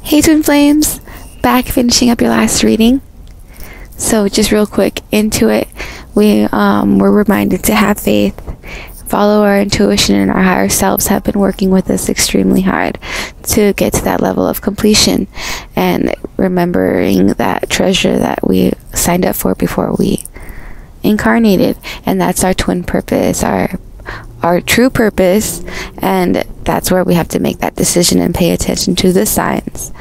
Hey Twin Flames, back finishing up your last reading. So just real quick into it, we're reminded to have faith, follow our intuition, and our higher selves have been working with us extremely hard to get to that level of completion, and remembering that treasure that we signed up for before we incarnated, and that's our twin purpose, our true purpose, and that's where we have to make that decision and pay attention to the signs.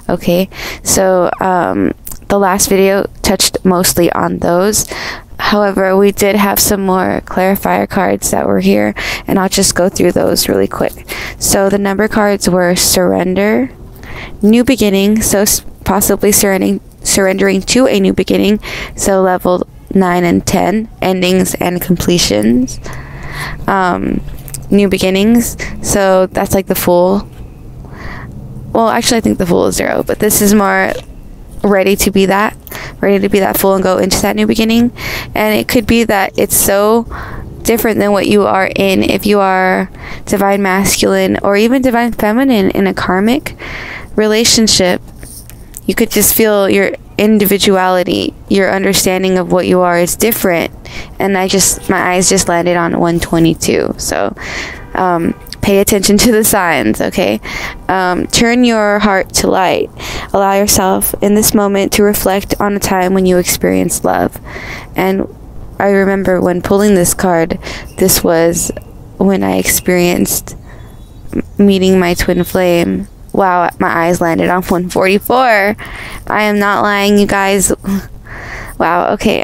Okay, so the last video touched mostly on those. However, we did have some more clarifier cards that were here, and I'll just go through those really quick. So the number cards were surrender, new beginning, so possibly surrendering to a new beginning, so level 9 and 10, endings and completions. New beginnings, so that's like the Fool. Well, actually I think the Fool is 0, but this is more ready to be that Fool and go into that new beginning. And it could be that it's so different than what you are in. If you are divine masculine or even divine feminine in a karmic relationship, you could just feel your individuality, your understanding of what you are is different. And my eyes just landed on 122. So pay attention to the signs, okay? Turn your heart to light. Allow yourself in this moment to reflect on a time when you experienced love. And I remember when pulling this card, this was when I experienced meeting my twin flame. Wow, my eyes landed on 144. I am not lying, you guys. Wow, okay,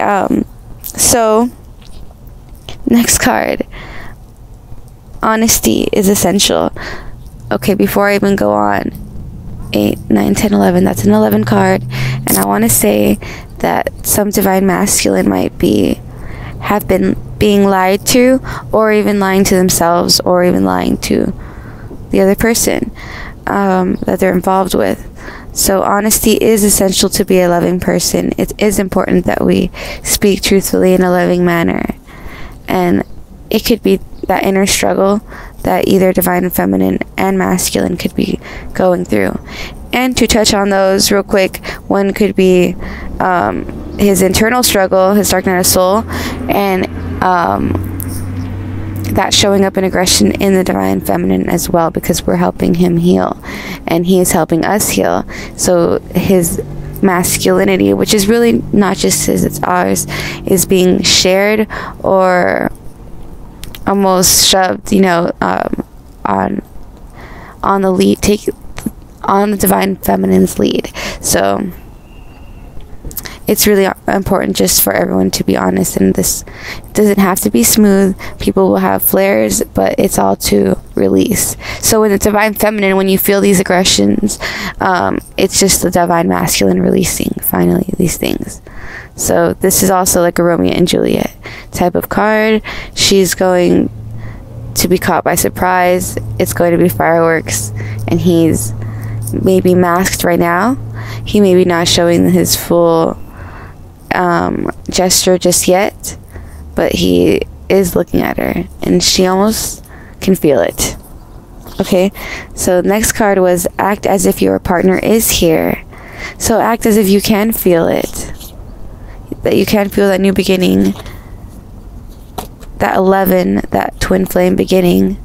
so next card. Honesty is essential. Okay, before I even go on, 8, 9, 10, 11, that's an 11 card, and I want to say that some divine masculine might have been being lied to, or even lying to themselves, or even lying to the other person that they're involved with. So honesty is essential to be a loving person. It is important that we speak truthfully in a loving manner, and it could be that inner struggle that either divine feminine and masculine could be going through. And to touch on those real quick, one could be his internal struggle, his dark night of soul, and that showing up in aggression in the divine feminine as well, because we're helping him heal and he is helping us heal. So his masculinity, which is really not just his, it's ours, is being shared or almost shoved, you know, on the lead, on the divine feminine's lead. So it's really important just for everyone to be honest, and this doesn't have to be smooth. People will have flares, but it's all to release. So in the divine feminine, when you feel these aggressions, it's just the divine masculine releasing finally these things. So this is also like a Romeo and Juliet type of card. She's going to be caught by surprise. It's going to be fireworks, and he's maybe masked right now. He may be not showing his full gesture just yet, but he is looking at her, and she almost can feel it. Okay, so the next card was act as if your partner is here. So act as if you can feel it, that you can feel that new beginning, that 11, that twin flame beginning,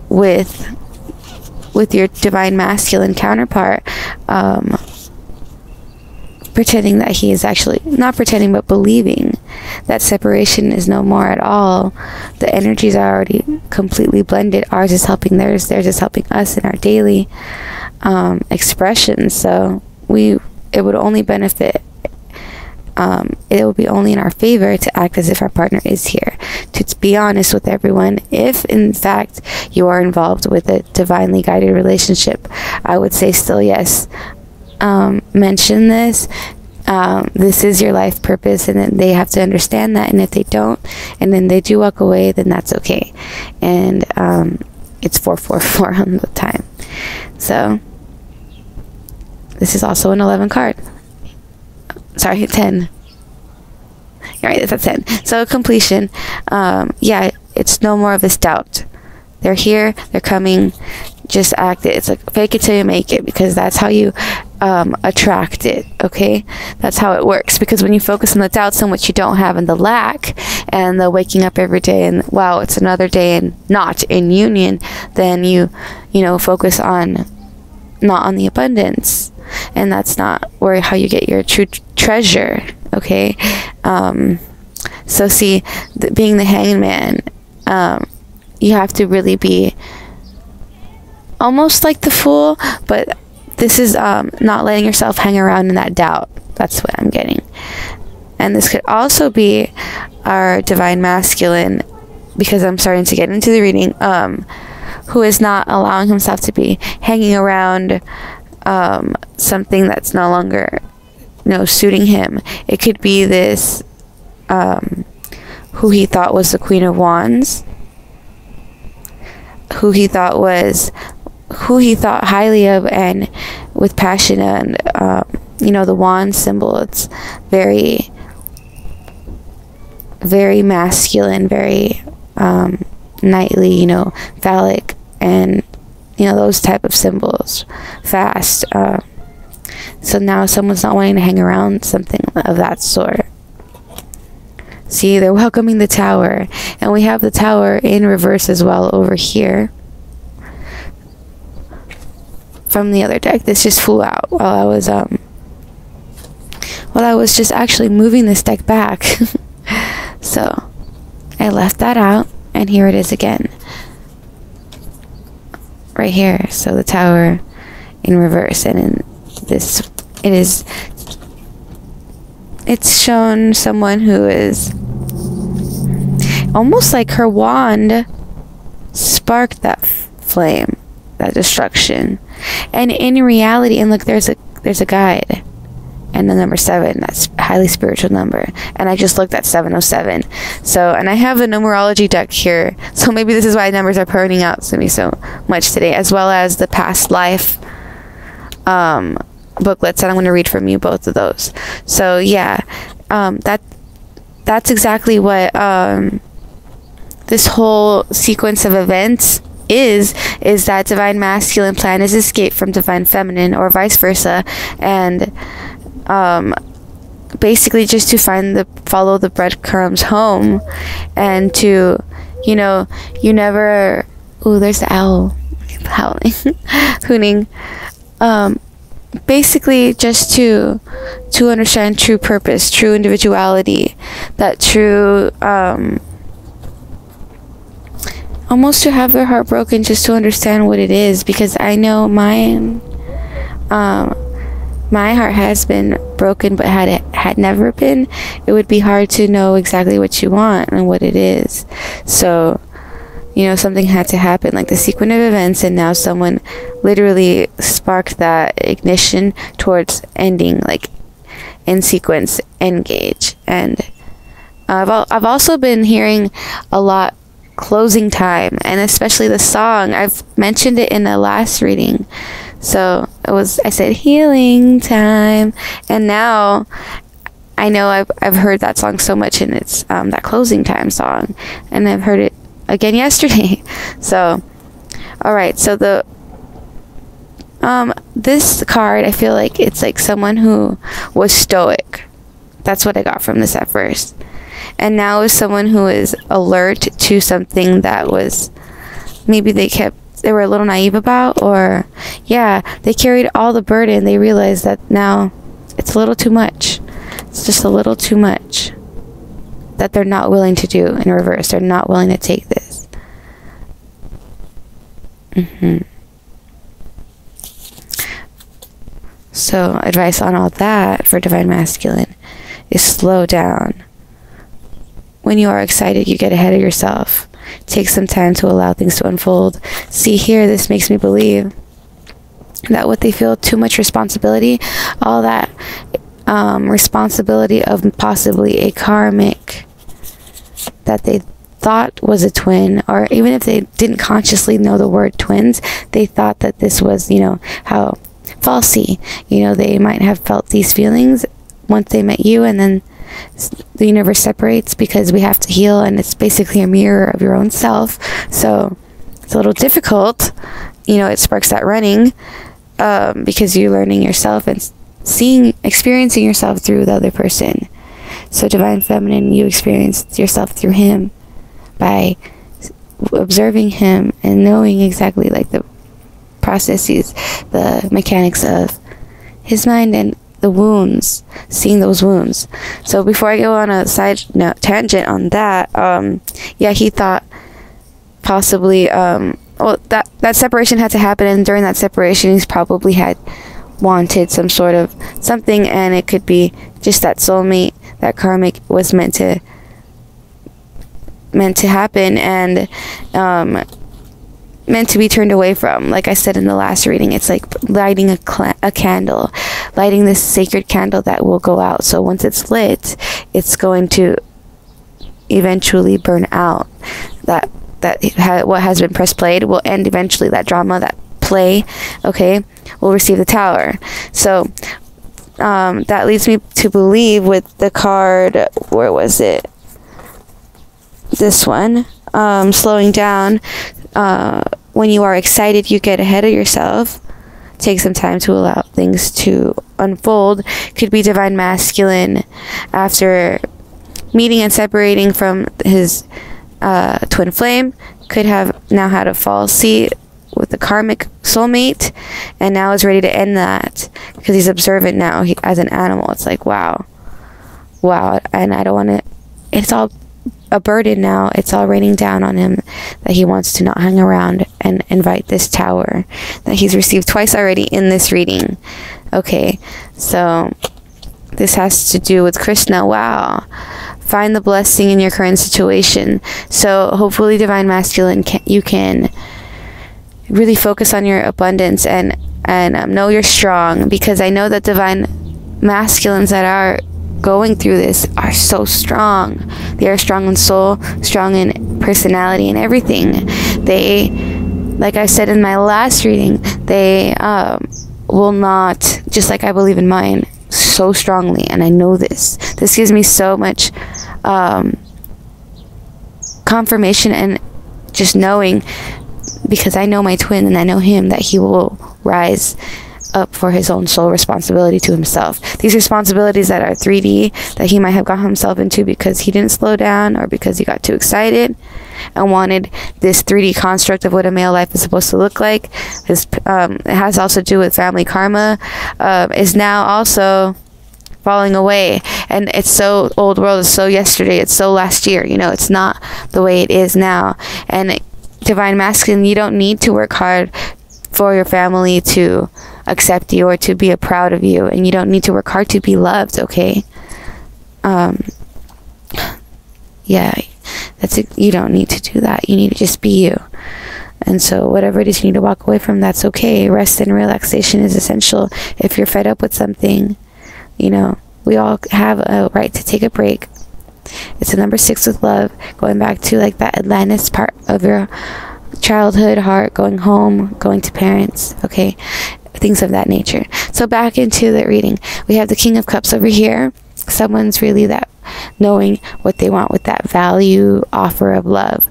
with your divine masculine counterpart, pretending that he is actually, not pretending, but believing that separation is no more at all. The energies are already completely blended. Ours is helping theirs is helping us in our daily expressions. So it would only benefit, it will be only in our favor to act as if our partner is here. To be honest with everyone, if in fact you are involved with a divinely guided relationship, I would say still yes. Mention this. This is your life purpose, and then they have to understand that. And if they don't, and then they do walk away, then that's okay. And it's 444 on the time. So this is also an 11 card. Sorry, 10. You're right, that's 10. So completion. Yeah, it's no more of this doubt. They're here, they're coming. just act it. It's like fake it till you make it, because that's how you attract it. Okay, that's how it works. Because when you focus on the doubts and what you don't have, and the lack, and the waking up every day and wow, it's another day and not in union, then you focus on not on the abundance, and that's not where how you get your true treasure. Okay, so see, being the hangman, you have to really be almost like the Fool, but this is not letting yourself hang around in that doubt. That's what I'm getting. And this could also be our divine masculine, because I'm starting to get into the reading, who is not allowing himself to be hanging around something that's no longer suiting him. It could be this who he thought was the Queen of Wands, who he thought highly of, and with passion, and the wand symbol, it's very, very masculine, very knightly, phallic, and those type of symbols, fast. So now someone's not wanting to hang around something of that sort. See, they're welcoming the Tower, and we have the Tower in reverse as well over here from the other deck. This just flew out while I was just actually moving this deck back. So I left that out, and here it is again, right here. So the Tower in reverse, and in this, it's shown someone who is almost like her wand sparked that flame, that destruction. And in reality, and look, there's a guide, and the number 7, that's a highly spiritual number, and I just looked at 707. So, and I have the numerology deck here, so maybe this is why numbers are pointing out to me so much today, as well as the past life booklets, and I'm going to read from you both of those. So yeah, that's exactly what this whole sequence of events is that divine masculine plan is escape from divine feminine, or vice versa, and basically just to follow the breadcrumbs home, and to you never, ooh, there's the owl howling hooning, basically just to understand true purpose, true individuality, that true almost to have their heart broken just to understand what it is. Because I know my heart has been broken, but had it never been, it would be hard to know exactly what you want and what it is. So something had to happen, like the sequence of events, and now someone literally sparked that ignition towards ending, like in sequence, engage. And I've also been hearing a lot closing time, and especially the song. I've mentioned it in the last reading, so I said healing time, and now I know I've heard that song so much, and it's that closing time song, and I've heard it again yesterday. So all right, so the this card, I feel like it's like someone who was stoic. That's what I got from this at first, and now is someone who is alert to something that was maybe they were a little naive about, or yeah, they carried all the burden. They realized that now it's a little too much. It's just a little too much that they're not willing to do in reverse. They're not willing to take this. So advice on all that for divine masculine is slow down. When you are excited, you get ahead of yourself. Take some time to allow things to unfold. See here, this makes me believe that what they feel too much responsibility, all that responsibility of possibly a karmic that they thought was a twin, or even if they didn't consciously know the word twins, they thought that this was, how falsy, they might have felt these feelings once they met you, and then the universe separates because we have to heal, and it's basically a mirror of your own self. So it's a little difficult. It sparks that running, because you're learning yourself and experiencing yourself through the other person. So Divine Feminine, you experience yourself through him by observing him and knowing exactly like the processes, the mechanics of his mind and the wounds, seeing those wounds. So before I go on a tangent on that, he thought possibly, that separation had to happen, and during that separation he's probably had wanted some sort of something, and it could be just that soulmate, that karmic was meant to happen, and meant to be turned away from. Like I said in the last reading, it's like lighting a candle, lighting this sacred candle that will go out. So once it's lit, it's going to eventually burn out. What has been press played will end eventually. That drama, that play, okay, will receive the tower. So that leads me to believe with the card, where was it? This one, slowing down. When you are excited, you get ahead of yourself. Take some time to allow things to unfold. Could be Divine Masculine after meeting and separating from his twin flame. Could have now had a fall seat with the karmic soulmate, and now is ready to end that because he's observant now. As an animal, it's like wow, and I don't want to. It's all a burden now. It's all raining down on him that he wants to not hang around and invite this tower that he's received twice already in this reading. Okay, so this has to do with Krishna. Wow. Find the blessing in your current situation. So hopefully, Divine Masculine, you can really focus on your abundance and know you're strong, because I know that Divine Masculines that are going through this are so strong. They are strong in soul, strong in personality and everything. They, like I said in my last reading, they will not, just like I believe in mine so strongly, and I know this gives me so much confirmation and just knowing, because I know my twin and I know him, that he will rise up for his own soul responsibility to himself. These responsibilities that are 3D that he might have got himself into because he didn't slow down, or because he got too excited and wanted this 3D construct of what a male life is supposed to look like. It has also to do with family karma, is now also falling away, and it's so old world, it's so yesterday, it's so last year, it's not the way it is now. And Divine Masculine, you don't need to work hard for your family to accept you or to be proud of you, and you don't need to work hard to be loved, okay? You don't need to do that. You need to just be you. And so whatever it is you need to walk away from, that's okay. Rest and relaxation is essential. If you're fed up with something, we all have a right to take a break. It's a number 6 with love, going back to like that Atlantis part of your childhood heart, going home, going to parents, okay, things of that nature. So back into the reading, we have the King of Cups over here. Someone's really that knowing what they want with that value offer of love,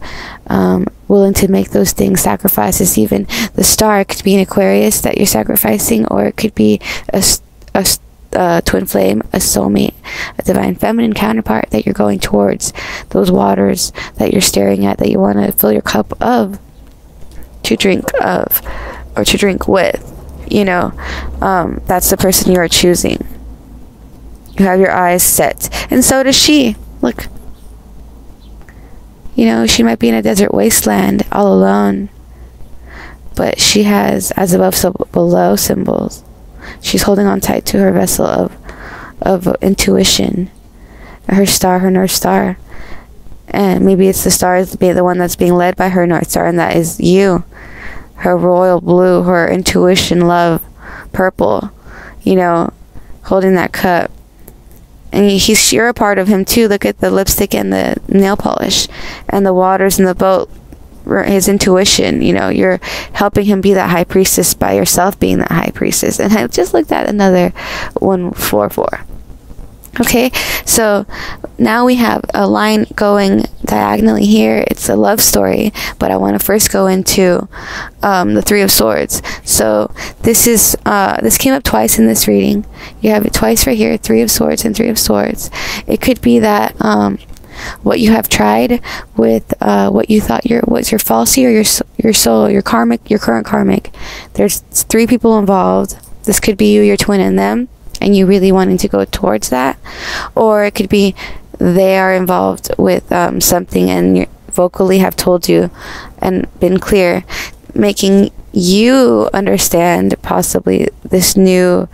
willing to make those things, sacrifices. Even the star could be an Aquarius that you're sacrificing, or it could be a twin flame, a soulmate, a Divine Feminine counterpart that you're going towards, those waters that you're staring at, that you want to fill your cup of, to drink of, or to drink with. That's the person you are choosing. You have your eyes set, and so does she. Look, she might be in a desert wasteland all alone, but she has as above so below symbols. She's holding on tight to her vessel of intuition, her star, her North Star. And maybe it's the star is the one that's being led by her North Star, and that is you. Her royal blue, her intuition, love, purple, holding that cup. And you're a part of him too. Look at the lipstick and the nail polish and the waters in the boat, his intuition. You're helping him be that high priestess by yourself being that high priestess. And I just looked at another 144. Okay, so now we have a line going diagonally here. It's a love story, but I want to first go into the Three of Swords. So this came up twice in this reading. You have it twice right here, Three of Swords and Three of Swords. It could be that what you have tried with what you thought was your falsy or your soul, your current karmic. There's 3 people involved. This could be you, your twin, and them, and you really wanting to go towards that. Or it could be they are involved with something and you vocally have told you and been clear, making you understand possibly this new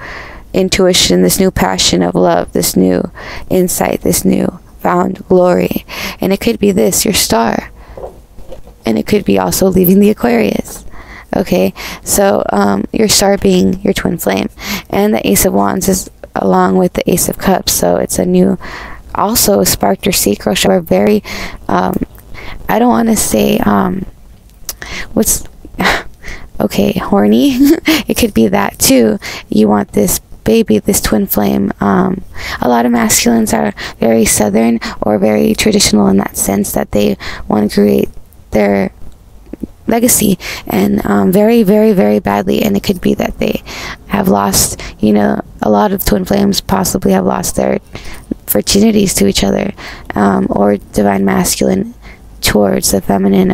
intuition, this new passion of love, this new insight, this new found glory. And it could be this, your star, and it could be also leaving the Aquarius. Okay, so your star being your twin flame, and the Ace of Wands is along with the Ace of Cups, so it's a new, also sparked your sacral chakra. Very I don't want to say what's okay, horny. It could be that too. You want this baby, this twin flame. A lot of masculines are very southern or very traditional in that sense, that they want to create their legacy, and very, very, very badly. And it could be that they have lost, a lot of twin flames possibly have lost their virginities to each other, or divine masculine towards the feminine,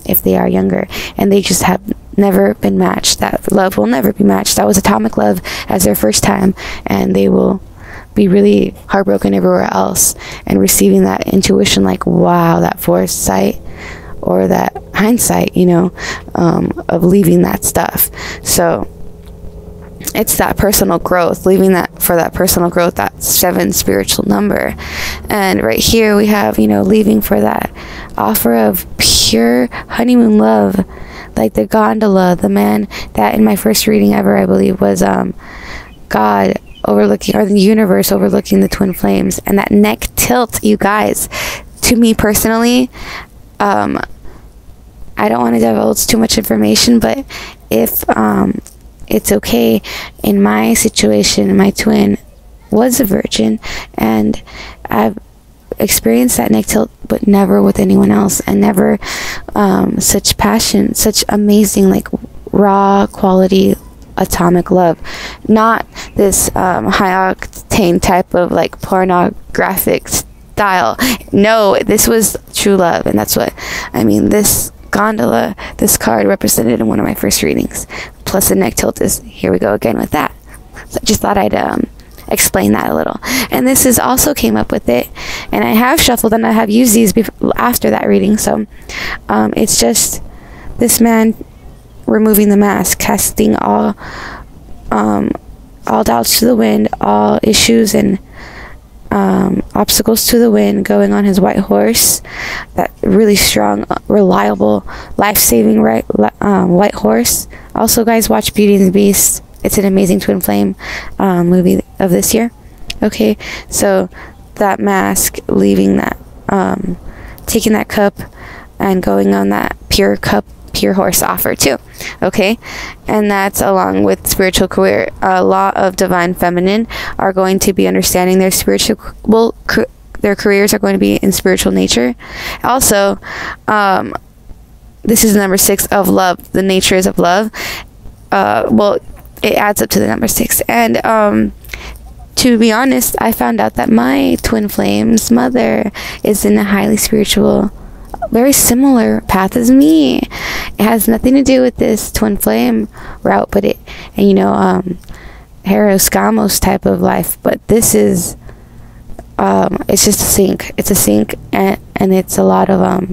if they are younger, and they just have never been matched. That love will never be matched. That was atomic love as their first time, and they will be really heartbroken everywhere else, and receiving that intuition, like, wow, that foresight or that hindsight, of leaving that stuff. So it's that personal growth, leaving that for that personal growth, that 7 spiritual number. And right here we have, leaving for that offer of pure honeymoon love, like the gondola, the man that in my first reading ever, I believe, was God overlooking, or the universe overlooking the twin flames. And that neck tilt, you guys, to me personally, I don't want to divulge too much information, but if it's okay, in my situation, my twin was a virgin, and I've experienced that neck tilt, but never with anyone else, and never such passion, such amazing, like, raw quality atomic love, not this high octane type of like pornographic style. No, this was true love. And that's what I mean. This gondola, this card represented in one of my first readings, plus the neck tilt is, here we go again with that. So I just thought I'd explain that a little. And this is also came up with it, and I have shuffled and I have used these after that reading. So it's just this man removing the mask, casting all doubts to the wind, all issues and obstacles to the wind, going on his white horse, that really strong, reliable, life-saving white horse. Also, guys, watch Beauty and the Beast. It's an amazing twin flame movie of this year. Okay, so that mask, leaving that, taking that cup and going on that pure horse offer too. Okay, and that's along with spiritual career. A lot of divine feminine are going to be understanding their spiritual, their careers are going to be in spiritual nature. Also, this is number 6 of love, the natures of love. It adds up to the number 6. And to be honest, I found out that my twin flame's mother is in a highly spiritual, very similar path as me. It has nothing to do with this twin flame route, but Heros Gamos type of life. But this is it's just a sync. It's a sync, and it's a lot of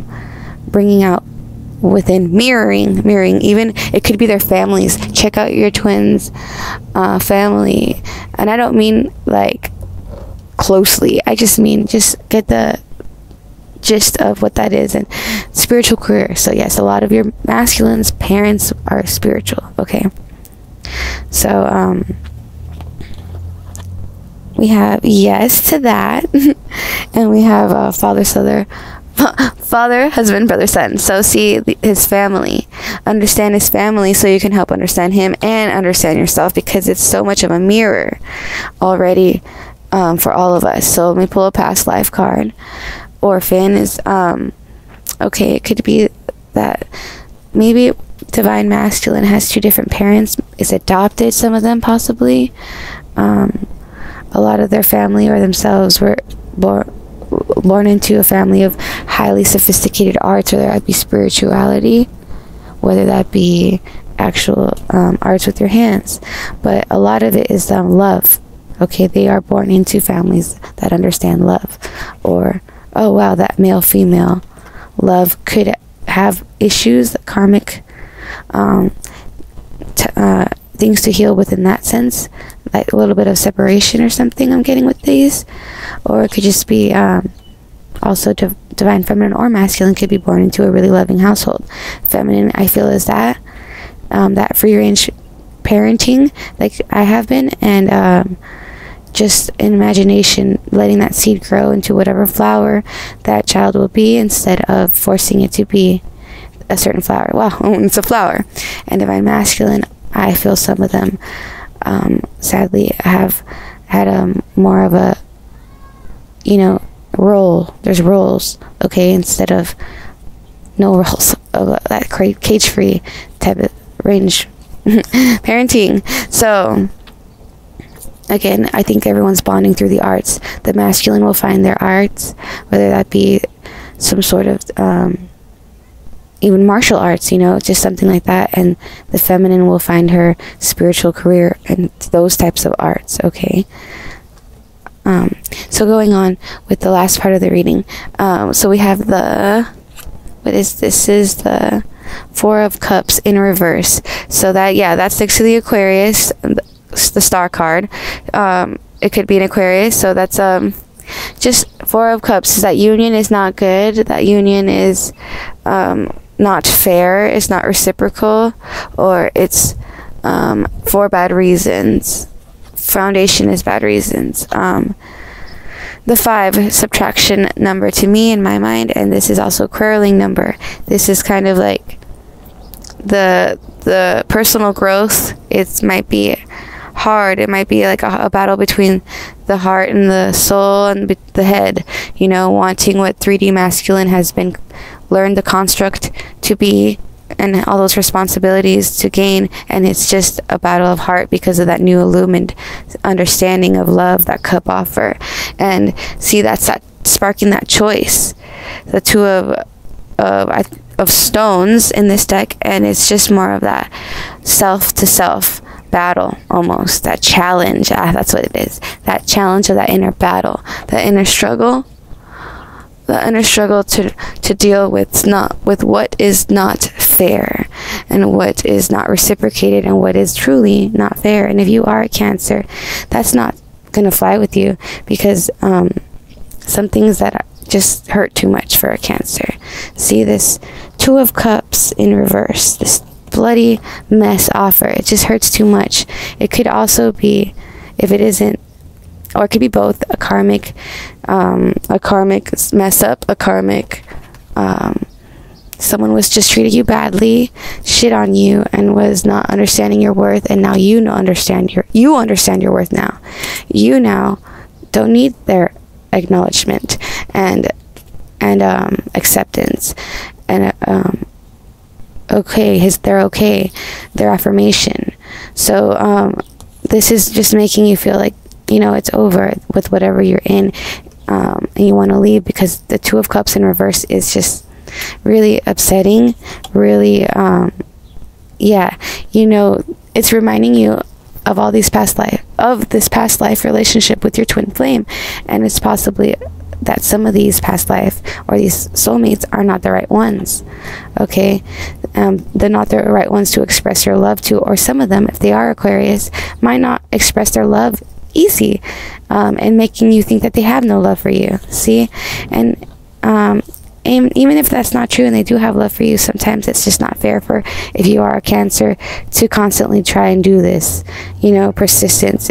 bringing out within, mirroring. Even it could be their families. Check out your twins family, and I don't mean like closely, I just mean just get the gist of what that is. And spiritual career. So yes, a lot of your masculines parents are spiritual. Okay, so we have yes to that. And we have father, husband, brother, son. So see his family, understand his family, so you can help understand him and understand yourself, because it's so much of a mirror already. for all of us. So let me pull a past life card. Orphan is, okay, it could be that maybe divine masculine has two different parents, is adopted, some of them possibly. A lot of their family or themselves were born into a family of highly sophisticated arts, whether that be spirituality, whether that be actual arts with your hands. But a lot of it is love. Okay, they are born into families that understand love. Or, oh wow, that male-female love could have issues, karmic things to heal within that sense, like a little bit of separation or something I'm getting with these. Or it could just be also divine feminine or masculine could be born into a really loving household. Feminine, I feel, is that free range parenting like I have been, and just in imagination letting that seed grow into whatever flower that child will be, instead of forcing it to be a certain flower. Wow, it's a flower. And divine masculine, I feel some of them sadly have had more of a, you know, role. There's roles, okay, instead of no roles, of that cage-free type of range parenting. So again, I think everyone's bonding through the arts. The masculine will find their arts, whether that be some sort of even martial arts, you know, just something like that. And the feminine will find her spiritual career and those types of arts, okay? So going on with the last part of the reading. So we have the, what is this? Is the Four of Cups in reverse. So that, yeah, that sticks to the Aquarius, the star card. It could be an Aquarius. So that's just Four of Cups. That union is not good. That union is not fair. It's not reciprocal, or it's for bad reasons. Foundation is bad reasons. The 5 subtraction number to me in my mind, and this is also quarreling number. This is kind of like the personal growth. It might be hard. It might be like a battle between the heart and the soul and the head, you know, wanting what 3D masculine has been learned the construct to be, and all those responsibilities to gain. And it's just a battle of heart because of that new illumined understanding of love that cup offer. And see, that's that sparking that choice. The 2 of stones in this deck, and it's just more of that self to self battle, almost that challenge. That's what it is, that challenge of that inner battle, that inner struggle, to deal with what is not fair, and what is not reciprocated, and what is truly not fair. And if you are a Cancer, that's not gonna fly with you, because some things that just hurt too much for a Cancer. See, this 2 of Cups in reverse, this bloody mess offer, it just hurts too much. It could also be, if it isn't, or it could be both, a karmic mess up, a karmic someone was just treating you badly, shit on you, and was not understanding your worth, and now you understand your worth now. You now don't need their acknowledgement and acceptance, and their affirmation. So this is just making you feel like, you know, it's over with whatever you're in, and you want to leave, because the 2 of Cups in reverse is just really upsetting, really yeah, you know, it's reminding you of all these past life relationship with your twin flame. And it's possibly that some of these past life or these soulmates are not the right ones, okay? They're not the right ones to express your love to, or some of them, if they are Aquarius, might not express their love easy, and making you think that they have no love for you. See? And even if that's not true and they do have love for you, sometimes it's just not fair for, if you are a Cancer, to constantly try and do this, you know, persistence.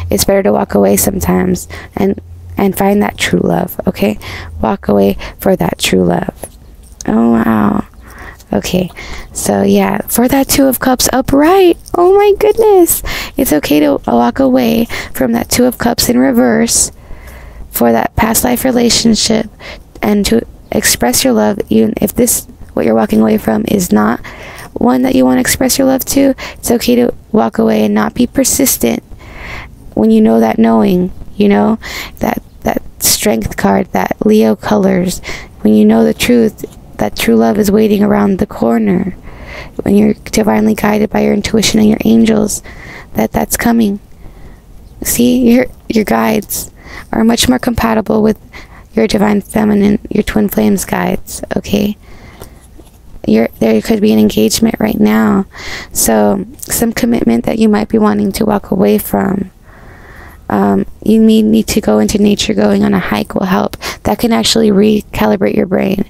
It's better to walk away sometimes and find that true love, okay? Walk away for that true love. Oh, wow. Okay, so yeah, for that Two of Cups upright, oh my goodness, it's okay to walk away from that Two of Cups in reverse for that past life relationship, and to express your love, even if this, what you're walking away from, is not one that you want to express your love to. It's okay to walk away and not be persistent when you know that knowing, you know, that strength card, that Leo colors, when you know the truth, that true love is waiting around the corner, when you're divinely guided by your intuition and your angels, that's coming. See, your guides are much more compatible with your divine feminine, your twin flames guides, okay? There could be an engagement right now, so some commitment that you might be wanting to walk away from. You may need to go into nature. Going on a hike will help. That can actually recalibrate your brain,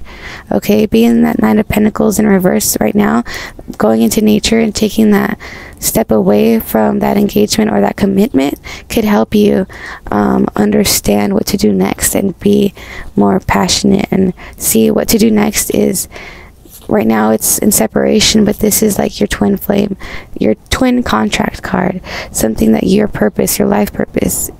okay? Being that Nine of Pentacles in reverse right now, going into nature and taking that step away from that engagement or that commitment could help you understand what to do next and be more passionate and see what to do next. Is right now it's in separation, but this is like your twin flame, your twin contract card, something that your purpose, your life purpose,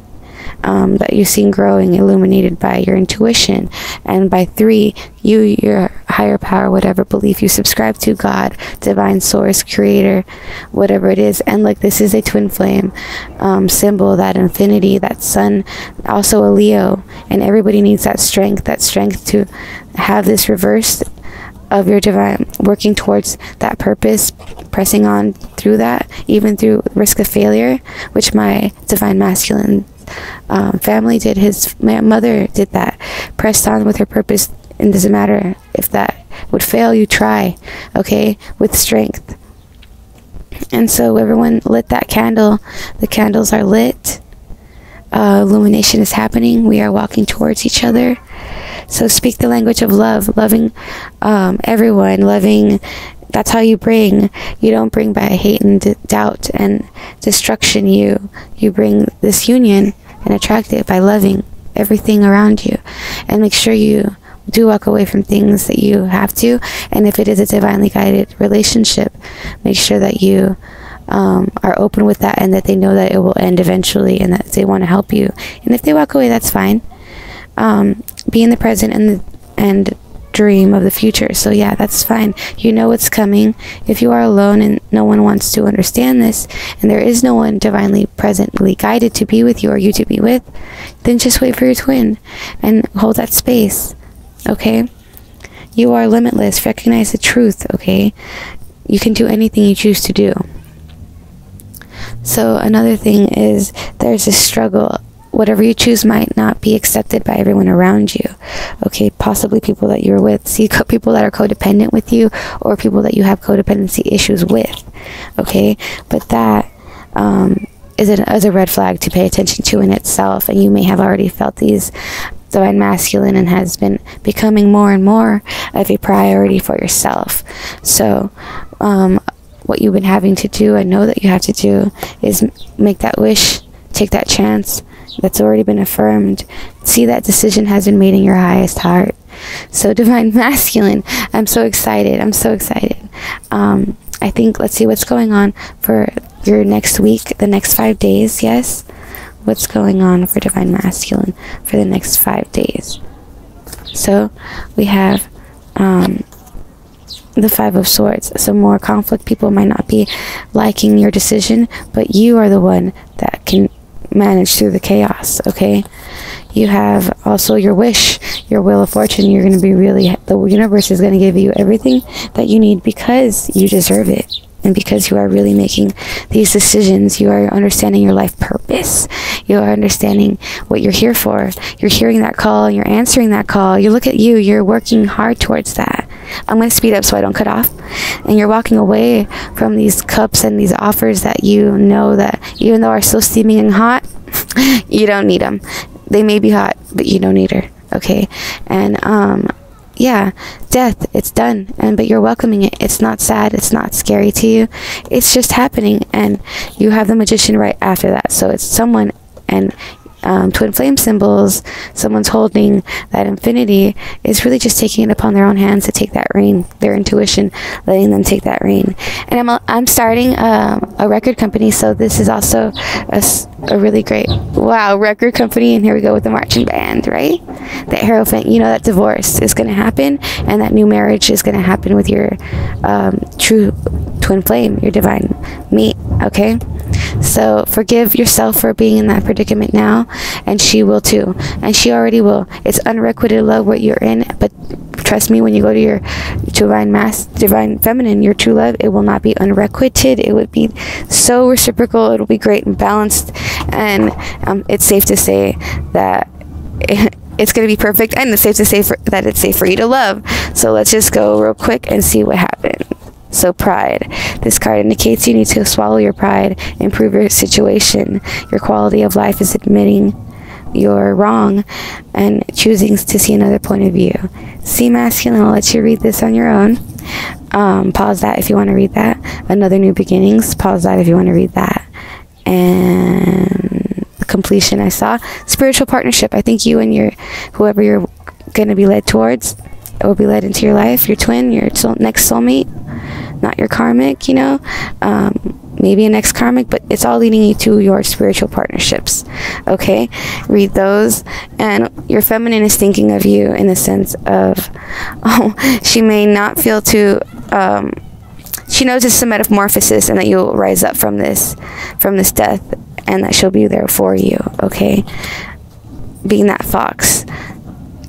that you've seen growing, illuminated by your intuition, and by 3, your higher power, whatever belief you subscribe to, God, divine source, creator, whatever it is. And like, this is a twin flame symbol, that infinity, that sun, also a Leo, and everybody needs that strength to have this reverse of your divine, working towards that purpose, pressing on through that, even through risk of failure, which my divine masculine family did. My mother did that, pressed on with her purpose, and doesn't matter if that would fail, you try, okay, with strength. And so everyone lit that candle. The candles are lit. Illumination is happening. We are walking towards each other. So speak the language of love, loving everyone, loving. That's how you bring. You don't bring by hate and doubt and destruction. You bring this union and attract it by loving everything around you. And make sure you do walk away from things that you have to. And if it is a divinely guided relationship, make sure that you are open with that, and that they know that it will end eventually, and that they want to help you. And if they walk away, that's fine. Be in the present and dream of the future. So yeah, that's fine. You know what's coming. If you are alone and no one wants to understand this, and there is no one divinely presently guided to be with you or you to be with, then just wait for your twin and hold that space, okay? You are limitless. Recognize the truth, okay? You can do anything you choose to do. So another thing is, there's a struggle. Whatever you choose might not be accepted by everyone around you, okay? Possibly people that you're with. See, people that are codependent with you, or people that you have codependency issues with, okay? But that is a red flag to pay attention to in itself, and you may have already felt these divine masculine, and has been becoming more and more of a priority for yourself. So what you've been having to do, I know that you have to do, is make that wish, take that chance that's already been affirmed. See, that decision has been made in your highest heart. So divine masculine, I'm so excited. I think, let's see what's going on for your next week, the next 5 days. Yes, what's going on for divine masculine for the next 5 days? So we have the Five of Swords. Some more conflict. People might not be liking your decision, but you are the one that can manage through the chaos, okay? You have also your wish, your wheel of fortune. You're going to be really, the universe is going to give you everything that you need, because you deserve it, and because you are really making these decisions. You are understanding your life purpose. You are understanding what you're here for. You're hearing that call, and you're answering that call. You look at you, you're working hard towards that. I'm going to speed up so I don't cut off. And you're walking away from these cups and these offers that you know that, even though are still steaming and hot, you don't need them. They may be hot, but you don't need her, okay? And yeah, death, it's done, but you're welcoming it. It's not sad, it's not scary to you. It's just happening, and you have the Magician right after that. So it's someone, and twin flame symbols, someone's holding that infinity, is really just taking it upon their own hands to take that reign, their intuition, letting them take that reign. And I'm starting a record company, so this is also a really great, wow, record company. And here we go with the marching band, right? That Hierophant, you know that divorce is going to happen, and that new marriage is going to happen with your true twin flame, your divine mate, okay? So forgive yourself for being in that predicament now, and she will too, and she already will. It's unrequited love what you're in, but trust me, when you go to your divine feminine, your true love, it will not be unrequited. It would be so reciprocal. It'll be great and balanced, and it's safe to say that it's going to be perfect, and it's safe to say that it's safe for you to love. So let's just go real quick and see what happens. So pride. This card indicates you need to swallow your pride, improve your situation. Your quality of life is admitting you're wrong and choosing to see another point of view. See, masculine, I'll let you read this on your own. Pause that if you want to read that. Another new beginnings. Pause that if you want to read that. And completion, I saw. Spiritual partnership. I think you and whoever you're going to be led towards, it will be led into your life, your twin, your next soulmate, not your karmic, you know, maybe a next karmic, but it's all leading you to your spiritual partnerships, okay? Read those, and your feminine is thinking of you in the sense of, oh, she may not feel too, she knows it's a metamorphosis, and that you'll rise up from this death, and that she'll be there for you, okay? Being that fox.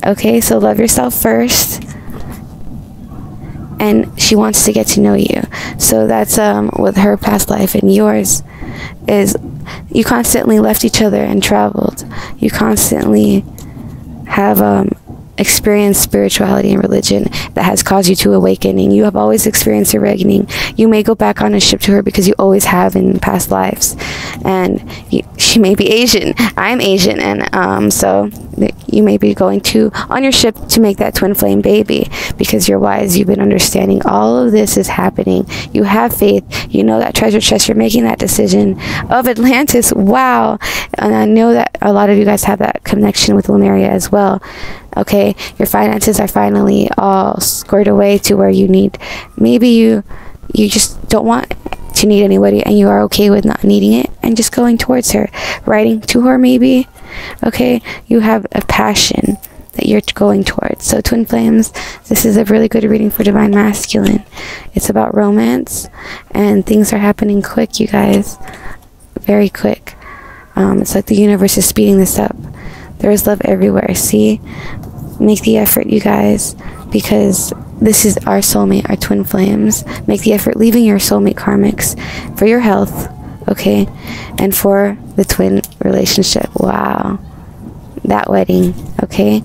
Okay, so love yourself first, and she wants to get to know you. So that's with her past life, and yours is you constantly left each other and traveled. You constantly have experienced spirituality and religion that has caused you to awakening. You have always experienced awakening. You may go back on a ship to her because you always have in past lives. And she may be Asian. I'm Asian, and so you may be going on your ship to make that twin flame baby, because you're wise. You've been understanding all of this is happening. You have faith. You know that treasure chest. You're making that decision of Atlantis. Wow. And I know that a lot of you guys have that connection with Lemuria as well. Okay, your finances are finally all squared away to where you need. Maybe you just don't want to need anybody, and you are okay with not needing it and just going towards her, writing to her maybe. Okay, you have a passion that you're going towards. So twin flames, this is a really good reading for divine masculine. It's about romance, and things are happening quick, you guys, very quick. It's like the universe is speeding this up. There is love everywhere. See, make the effort, you guys, because this is our soulmate, our twin flames. Make the effort leaving your soulmate karmics for your health, okay, and for the twin relationship. Wow, that wedding, okay,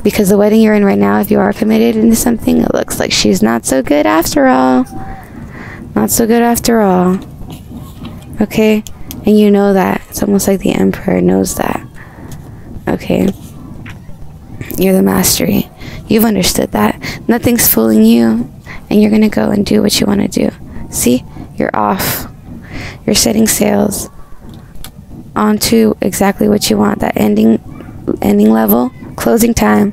because the wedding you're in right now, if you are committed into something, it looks like she's not so good after all. Not so good after all, okay, and you know that. It's almost like the Emperor knows that. Okay, you're the mastery. You've understood that. Nothing's fooling you, and you're gonna go and do what you want to do. See, you're off. You're setting sails onto exactly what you want. That ending level, closing time.